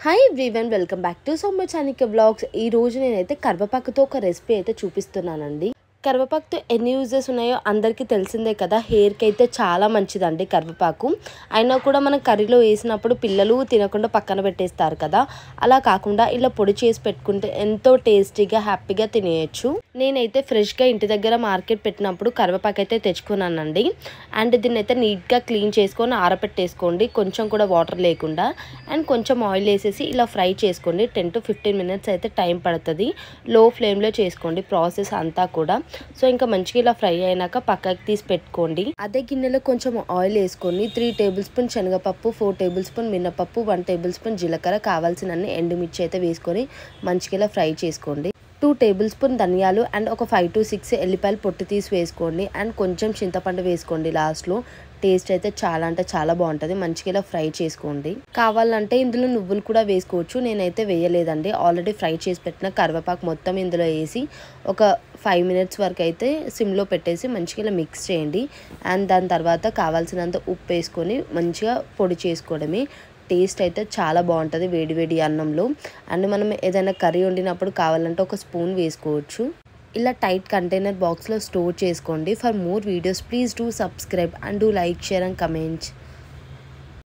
Hi everyone, welcome back to Soumya vlogs. ఈ రోజు నేనైతే కరివేపాకుతో ఒక రెసిపీ అయితే చూపిస్తున్నానండి. కరివేపాకుతో ఎన్ని యూజెస్ ఉన్నాయో అందరికీ తెలిసిందే కదా. హెయిర్కి అయితే చాలా మంచిదండి కరివేపాకు. అయినా కూడా మనం కర్రీలో వేసినప్పుడు పిల్లలు తినకుండా పక్కన పెట్టేస్తారు కదా. అలా కాకుండా ఇలా పొడి చేసి పెట్టుకుంటే ఎంతో టేస్టీగా హ్యాపీగా తినేయచ్చు. నేనైతే ఫ్రెష్గా ఇంటి దగ్గర మార్కెట్ పెట్టినప్పుడు కరివేపాకు అయితే తెచ్చుకున్నానండి. అండ్ దీన్ని అయితే నీట్గా క్లీన్ చేసుకొని ఆరబెట్టేసుకోండి, కొంచెం కూడా వాటర్ లేకుండా. అండ్ కొంచెం ఆయిల్ వేసేసి ఇలా ఫ్రై చేసుకోండి. 10 to 15 minutes అయితే టైం పడుతుంది. లో ఫ్లేమ్లో చేసుకోండి ప్రాసెస్ అంతా కూడా. సో ఇంకా మంచిగా ఇలా ఫ్రై అయినాక పక్కకి తీసి పెట్టుకోండి. అదే గిన్నెలో కొంచెం ఆయిల్ వేసుకొని 3 tablespoons శనగపప్పు, 4 tablespoons మినపప్పు, 1 tablespoon జీలకర్ర, కావాల్సినన్ని ఎండుమిర్చి అయితే వేసుకొని మంచిగా ఇలా ఫ్రై చేసుకోండి. 2 tablespoons ధనియాలు అండ్ ఒక 5 to 6 ఎల్లిపాయలు పొట్టు తీసి వేసుకోండి. అండ్ కొంచెం చింతపండు వేసుకోండి లాస్ట్లో. టేస్ట్ అయితే చాలా అంటే చాలా బాగుంటుంది. మంచిగా ఇలా ఫ్రై చేసుకోండి. కావాలంటే ఇందులో నువ్వులు కూడా వేసుకోవచ్చు. నేనైతే వేయలేదండి. ఆల్రెడీ ఫ్రై చేసి పెట్టిన కరివేపాకు మొత్తం ఇందులో వేసి ఒక 5 minutes వరకు అయితే సిమ్లో పెట్టేసి మంచిగా ఇలా మిక్స్ చేయండి. అండ్ దాని తర్వాత కావాల్సినంత ఉప్పు వేసుకొని మంచిగా పొడి చేసుకోవడమే. టేస్ట్ అయితే చాలా బాగుంటుంది వేడి అన్నంలో. అండ్ మనం ఏదైనా కర్రీ వండినప్పుడు కావాలంటే ఒక స్పూన్ వేసుకోవచ్చు. ఇలా టైట్ కంటైనర్ బాక్స్లో స్టోర్ చేసుకోండి. For more videos please do subscribe and do like, share and comment.